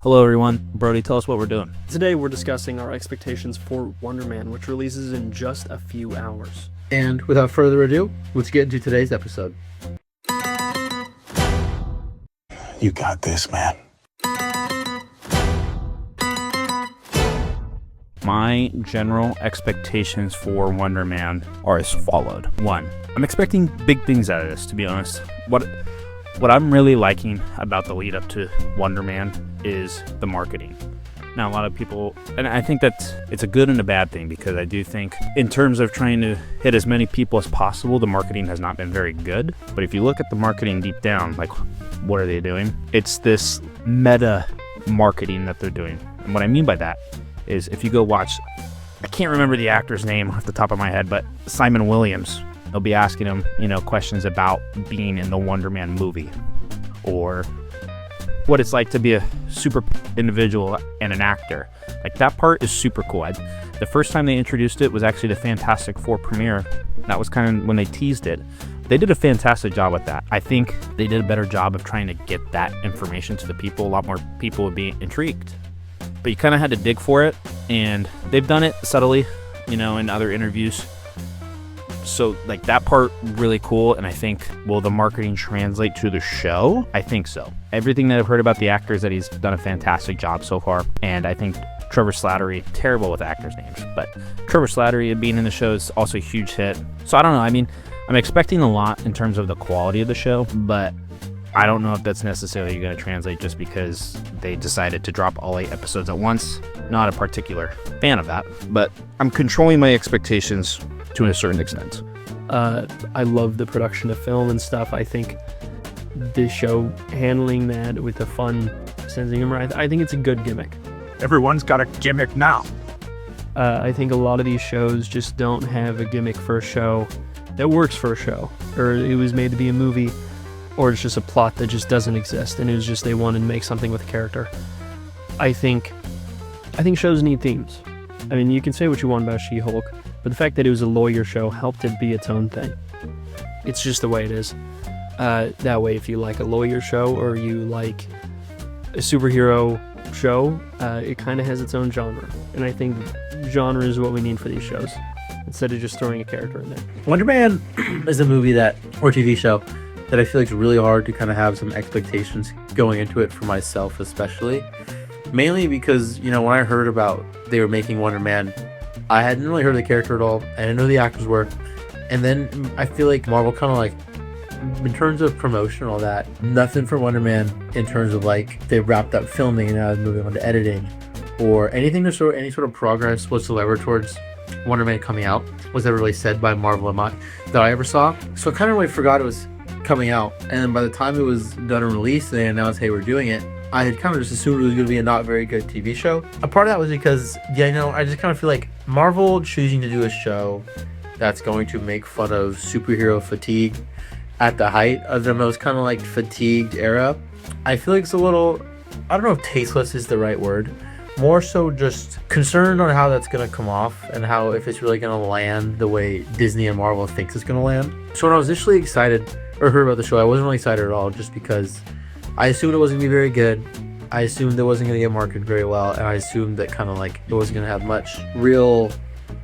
Hello everyone, Brody, tell us what we're doing. Today we're discussing our expectations for WonderMan, which releases in just a few hours. And without further ado, let's get into today's episode. You got this, man. My general expectations for WonderMan are as followed. 1, I'm expecting big things out of this, to be honest. What I'm really liking about the lead up to WonderMan is the marketing. Now, a lot of people, and I think that it's a good and a bad thing, because I do think in terms of trying to hit as many people as possible, the marketing has not been very good. But if you look at the marketing deep down, like, what are they doing? It's this meta marketing that they're doing. And what I mean by that is, if you go watch, I can't remember the actor's name off the top of my head, but Simon Williams, they'll be asking him, questions about being in the WonderMan movie, or what it's like to be a super individual and an actor. Like, that part is super cool. The first time they introduced it was actually the Fantastic Four premiere. That was kind of when they teased it. They did a fantastic job with that. I think they did a better job of trying to get that information to the people. A lot more people would be intrigued. But you kind of had to dig for it, and they've done it subtly, in other interviews. So, like, that part, really cool, and I think, will the marketing translate to the show? I think so. Everything that I've heard about the actor is that he's done a fantastic job so far, and I think Trevor Slattery, terrible with actors' names, but Trevor Slattery being in the show is also a huge hit. So, I don't know, I'm expecting a lot in terms of the quality of the show, but I don't know if that's necessarily going to translate just because they decided to drop all 8 episodes at once. Not a particular fan of that, but I'm controlling my expectations to a certain extent. I love the production of film and stuff. I think the show handling that with a fun sense of humor, I think it's a good gimmick. Everyone's got a gimmick now. I think a lot of these shows just don't have a gimmick for a show that works for a show, or it was made to be a movie, or it's just a plot that just doesn't exist, and it was just they wanted to make something with a character. I think shows need themes. You can say what you want about She-Hulk, but the fact that it was a lawyer show helped it be its own thing. It's just the way it is. That way, if you like a lawyer show or you like a superhero show, it kind of has its own genre. And I think genre is what we need for these shows, instead of just throwing a character in there. WonderMan is a movie or TV show that I feel like is really hard to kind of have some expectations going into it for myself, especially. Mainly because, when I heard about they were making WonderMan, I hadn't really heard of the character at all. I didn't know who the actors were. And then I feel like Marvel kind of in terms of promotion and all that, nothing for WonderMan in terms of they wrapped up filming and now moving on to editing, or anything to show any sort of progress whatsoever towards WonderMan coming out was ever really said by Marvel that I ever saw. So I kind of forgot it was coming out. And then by the time it was done and released, they announced, hey, we're doing it. I had kind of just assumed it was going to be a not very good TV show. A part of that was because, I just kind of feel like Marvel choosing to do a show that's going to make fun of superhero fatigue at the height of the most kind of fatigued era, I feel like it's a little, I don't know if tasteless is the right word, more so just concerned on how that's going to come off and how if it's really going to land the way Disney and Marvel thinks it's going to land. So when I was initially excited or heard about the show, I wasn't really excited at all, just because I assumed it wasn't going to be very good. I assumed it wasn't going to get marketed very well, and I assumed that kind of it wasn't going to have much real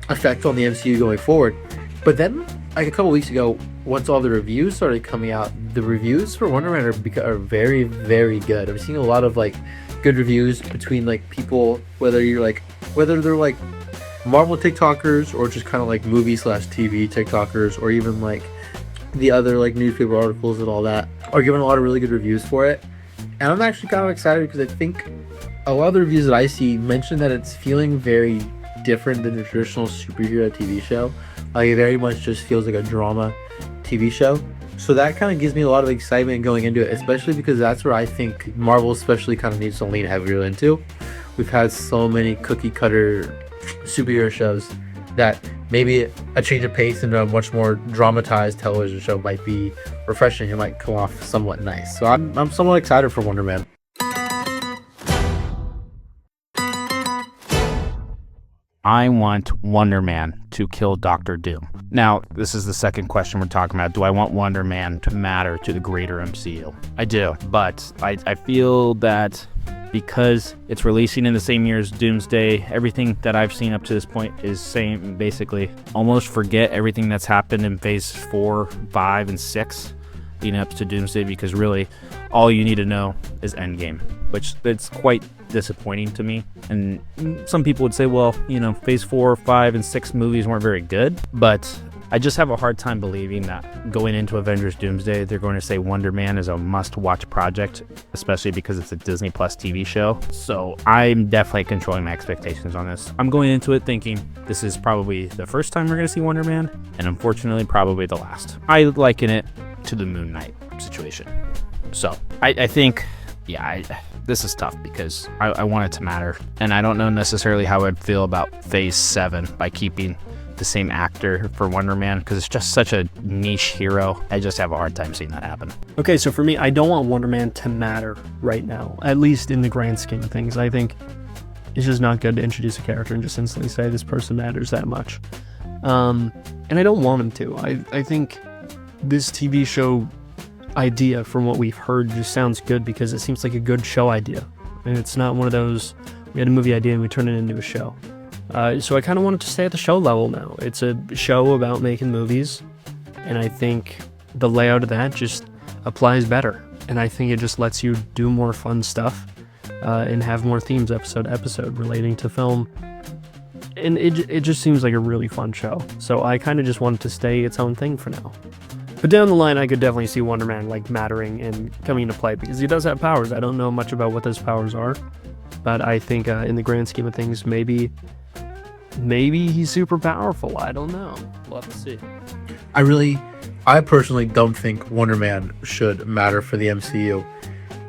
effect on the MCU going forward. But then, a couple weeks ago, once all the reviews started coming out, the reviews for WonderMan are very, very good. I'm seeing a lot of good reviews between people, whether they're Marvel TikTokers or just kind of movie/TV TikTokers, or even the other newspaper articles and all that, are giving a lot of really good reviews for it. And I'm actually kind of excited because I think a lot of the reviews that I see mention that it's feeling very different than the traditional superhero TV show. It very much just feels like a drama TV show. So that kind of gives me a lot of excitement going into it, especially because that's where I think Marvel especially kind of needs to lean heavier into. We've had so many cookie cutter superhero shows that maybe a change of pace into a much more dramatized television show might be refreshing. It might come off somewhat nice. So I'm somewhat excited for WonderMan. I want WonderMan to kill Dr. Doom. Now, this is the second question we're talking about. Do I want WonderMan to matter to the greater MCU? I do, but I feel that because it's releasing in the same year as Doomsday. Everything that I've seen up to this point is saying basically almost forget everything that's happened in phase 4, 5, and 6 leading up to Doomsday, because really all you need to know is Endgame, which it's quite disappointing to me. And some people would say, well, you know, phase 4, 5, and 6 movies weren't very good, but I just have a hard time believing that going into Avengers Doomsday, they're going to say WonderMan is a must-watch project, especially because it's a Disney Plus TV show. So I'm definitely controlling my expectations on this. I'm going into it thinking this is probably the first time we're going to see WonderMan, and unfortunately, probably the last. I liken it to the Moon Knight situation. So I think, yeah, this is tough because I want it to matter, and I don't know necessarily how I'd feel about phase 7 by keeping the same actor for WonderMan, because it's just such a niche hero. I just have a hard time seeing that happen. Okay, so for me, I don't want WonderMan to matter right now, at least in the grand scheme of things. I think it's just not good to introduce a character and just instantly say this person matters that much. And I don't want him to. I think this TV show idea, from what we've heard, just sounds good because it seems like a good show idea. And it's not one of those, we had a movie idea and we turned it into a show. So I kind of want it to stay at the show level now. It's a show about making movies, and I think the layout of that just applies better. And I think it just lets you do more fun stuff and have more themes episode to episode relating to film. And it just seems like a really fun show. So I kind of just want it to stay its own thing for now. But down the line, I could definitely see WonderMan like mattering and coming into play because he does have powers. I don't know much about what those powers are, but I think in the grand scheme of things, maybe he's super powerful. I don't know. We'll have to see. I personally don't think WonderMan should matter for the MCU,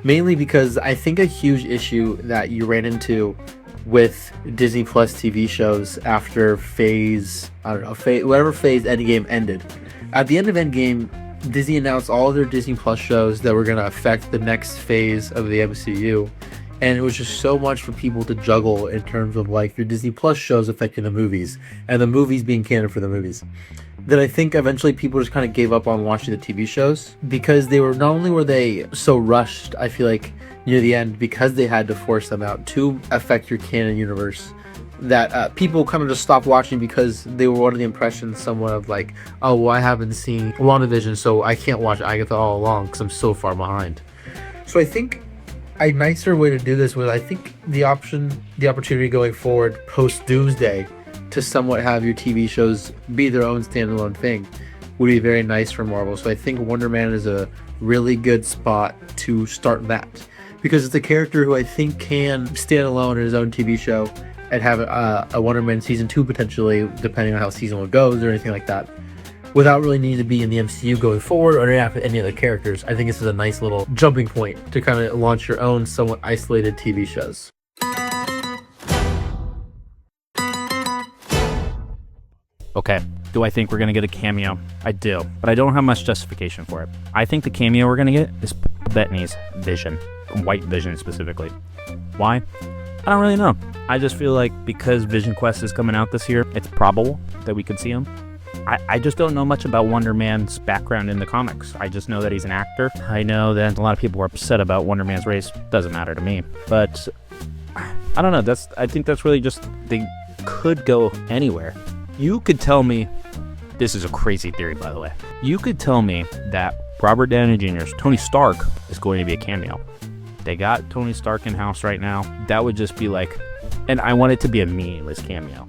mainly because I think a huge issue that you ran into with Disney Plus TV shows after whatever phase Endgame ended. At the end of Endgame, Disney announced all of their Disney Plus shows that were going to affect the next phase of the MCU. And it was just so much for people to juggle in terms of like your Disney Plus shows affecting the movies and the movies being canon for the movies, that I think eventually people just kind of gave up on watching the TV shows because they were, not only were they so rushed, I feel like near the end, because they had to force them out to affect your canon universe, that people kind of just stopped watching because they were under the impression somewhat of like, oh, well, I haven't seen WandaVision, so I can't watch Agatha all along because I'm so far behind. So I think a nicer way to do this was, I think the opportunity going forward post Doomsday to somewhat have your TV shows be their own standalone thing would be very nice for Marvel. So I think WonderMan is a really good spot to start that, because it's a character who I think can stand alone in his own TV show and have a WonderMan season 2 potentially, depending on how season 1 goes or anything like that, without really needing to be in the MCU going forward or interact with any other characters. I think this is a nice little jumping point to kind of launch your own somewhat isolated TV shows. Okay, do I think we're going to get a cameo? I do, but I don't have much justification for it. I think the cameo we're going to get is Bettany's Vision, White Vision specifically. Why? I don't really know. I just feel like because Vision Quest is coming out this year, it's probable that we could see him. I just don't know much about WonderMan's background in the comics. I just know that he's an actor. I know that a lot of people were upset about WonderMan's race. Doesn't matter to me. But I don't know. I think that's really just, they could go anywhere. You could tell me, this is a crazy theory, by the way. You could tell me that Robert Downey Jr.'s Tony Stark is going to be a cameo. They got Tony Stark in-house right now. That would just be like, and I want it to be a meaningless cameo.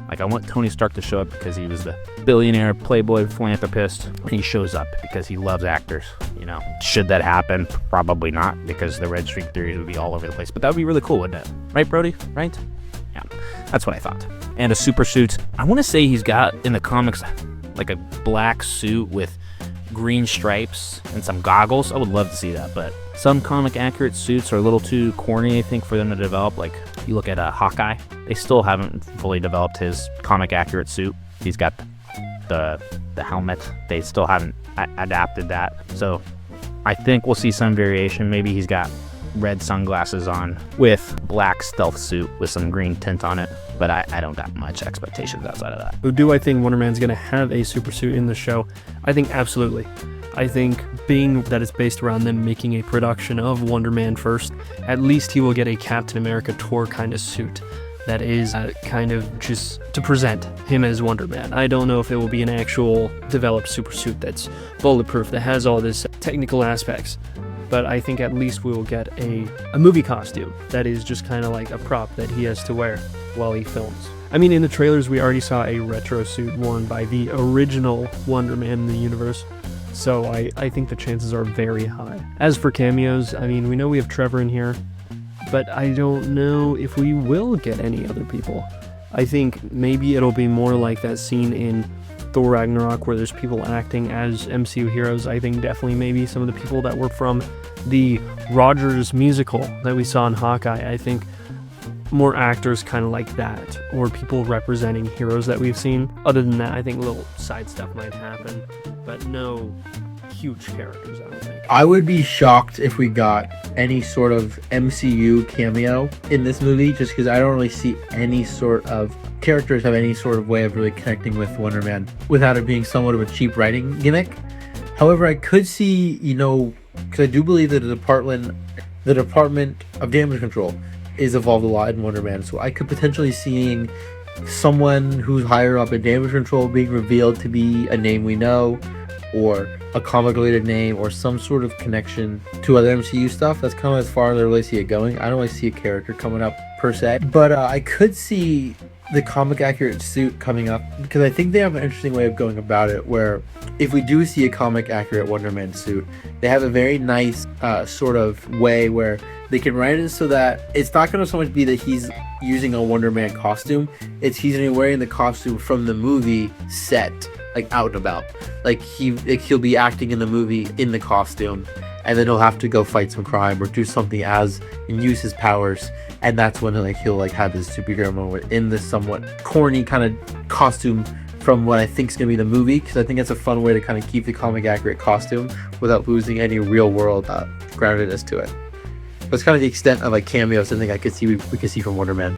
Like, I want Tony Stark to show up because he was the billionaire, playboy, philanthropist, and he shows up because he loves actors, you know. Should that happen? Probably not, because the red streak theories would be all over the place. But that would be really cool, wouldn't it? Right, Brody? Right? Yeah, that's what I thought. And a super suit. I want to say he's got, in the comics, like a black suit with green stripes and some goggles. I would love to see that, but some comic accurate suits are a little too corny, I think, for them to develop. Like, you look at Hawkeye, they still haven't fully developed his comic accurate suit. He's got the helmet. They still haven't adapted that. So I think we'll see some variation. Maybe he's got red sunglasses on with black stealth suit with some green tint on it, but I don't got much expectations outside of that. Do I think WonderMan's going to have a super suit in the show? I think absolutely. I think being that it's based around them making a production of Wonder Man first, at least he will get a Captain America tour kind of suit that is kind of just to present him as Wonder Man. I don't know if it will be an actual developed super suit that's bulletproof, that has all this technical aspects, but I think at least we will get a movie costume that is just kind of like a prop that he has to wear while he films. I mean, in the trailers, we already saw a retro suit worn by the original Wonder Man in the universe, so I think the chances are very high. As for cameos, I mean, we know we have Trevor in here, but I don't know if we will get any other people. I think maybe it'll be more like that scene in Thor Ragnarok where there's people acting as MCU heroes. I think definitely maybe some of the people that were from the Rogers musical that we saw in Hawkeye. I think more actors kind of like that, or people representing heroes that we've seen. Other than that, I think little side stuff might happen, but no huge characters, I don't think. I would be shocked if we got any sort of MCU cameo in this movie, just because I don't really see any sort of characters have any sort of way of really connecting with Wonder Man without it being somewhat of a cheap writing gimmick. However, I could see, because I do believe that the Department of Damage Control is evolved a lot in Wonder Man, so I could potentially seeing someone who's higher up in Damage Control being revealed to be a name we know, or a comic related name, or some sort of connection to other MCU stuff. That's kind of as far as I really see it going. I don't really see a character coming up per se, but I could see the comic accurate suit coming up, because I think they have an interesting way of going about it, where if we do see a comic accurate Wonder Man suit, they have a very nice sort of way where they can write it so that it's not going to so much be that he's using a Wonder Man costume, it's he's going to be wearing the costume from the movie set, like out and about. Like he'll be acting in the movie in the costume, and then he'll have to go fight some crime or do something and use his powers, and that's when he'll have his superhero moment in this somewhat corny kind of costume from what I think is going to be the movie, because I think it's a fun way to kind of keep the comic accurate costume without losing any real world groundedness to it. That's kind of the extent of cameos I think I could see we could see from Wonder Man.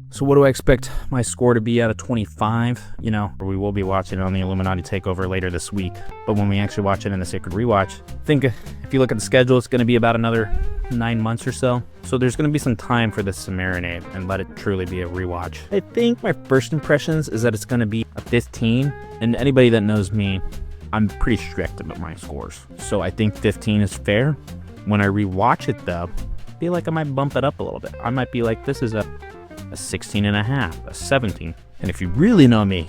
So what do I expect my score to be out of 25? We will be watching it on the Illuminati Takeover later this week, but when we actually watch it in the Sacred Rewatch, I think if you look at the schedule, it's going to be about another 9 months or so. So there's going to be some time for this to marinate and let it truly be a rewatch. I think my first impressions is that it's going to be a 15, and anybody that knows me, I'm pretty strict about my scores. So I think 15 is fair. When I rewatch it though, I feel like I might bump it up a little bit. I might be like, this is a 16 and a half, a 17. And if you really know me,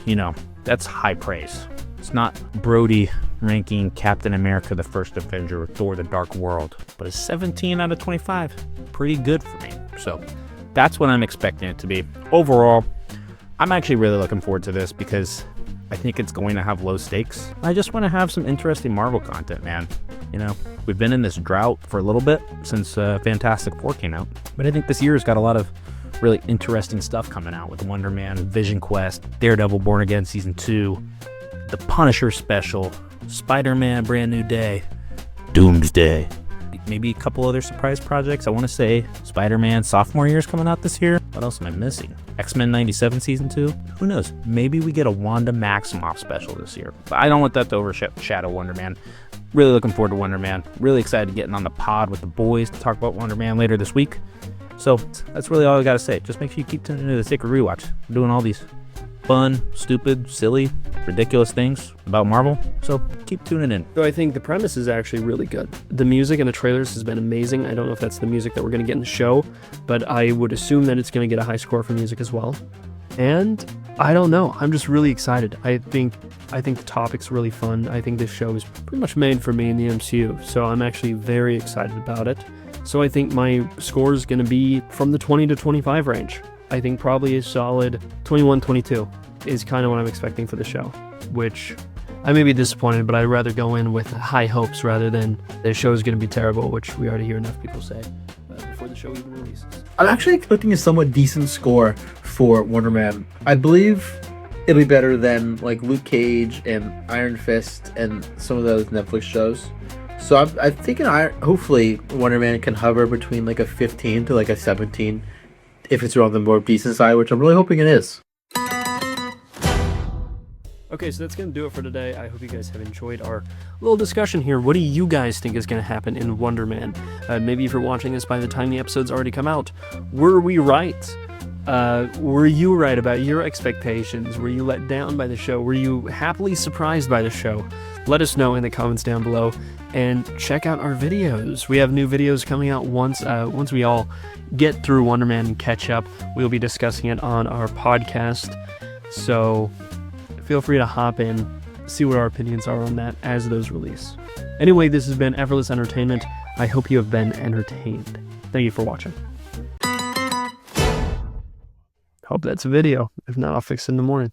that's high praise. It's not Brody ranking Captain America the First Avenger or Thor the Dark World, but a 17 out of 25. Pretty good for me. So that's what I'm expecting it to be. Overall, I'm actually really looking forward to this because I think it's going to have low stakes. I just want to have some interesting Marvel content, man. We've been in this drought for a little bit since Fantastic Four came out, but I think this year's got a lot of really interesting stuff coming out with Wonder Man, Vision Quest, Daredevil Born Again Season 2, The Punisher Special, Spider-Man Brand New Day, Doomsday, maybe a couple other surprise projects. I want to say Spider-Man Sophomore Year is coming out this year. What else am I missing? X-Men 97 Season 2? Who knows? Maybe we get a Wanda Maximoff special this year. But I don't want that to overshadow Wonder Man. Really looking forward to Wonder Man. Really excited to getting on the pod with the boys to talk about Wonder Man later this week. So that's really all I got to say. Just make sure you keep tuning into the Sacred Rewatch. We're doing all these fun, stupid, silly, ridiculous things about Marvel. So keep tuning in. So I think the premise is actually really good. The music in the trailers has been amazing. I don't know if that's the music that we're going to get in the show, but I would assume that it's going to get a high score for music as well. And I don't know. I'm just really excited. I think the topic's really fun. I think this show is pretty much made for me in the MCU. So I'm actually very excited about it. So I think my score is going to be from the 20 to 25 range. I think probably a solid 21, 22 is kind of what I'm expecting for the show, which I may be disappointed, but I'd rather go in with high hopes rather than the show is going to be terrible, which we already hear enough people say before the show even releases. I'm actually expecting a somewhat decent score for Wonder Man. I believe it'll be better than Luke Cage and Iron Fist and some of those Netflix shows. So I'm thinking hopefully Wonder Man can hover between a 15 to a 17 if it's on the more decent side, which I'm really hoping it is. Okay, so that's going to do it for today. I hope you guys have enjoyed our little discussion here. What do you guys think is going to happen in WonderMan? Maybe if you're watching this by the time the episode's already come out, were we right? Were you right about your expectations? Were you let down by the show? Were you happily surprised by the show? Let us know in the comments down below, and check out our videos. We have new videos coming out once we all get through WonderMan and catch up. We'll be discussing it on our podcast, so feel free to hop in, see what our opinions are on that as those release. Anyway, this has been Effortless Entertainment. I hope you have been entertained. Thank you for watching. Hope that's a video. If not, I'll fix it in the morning.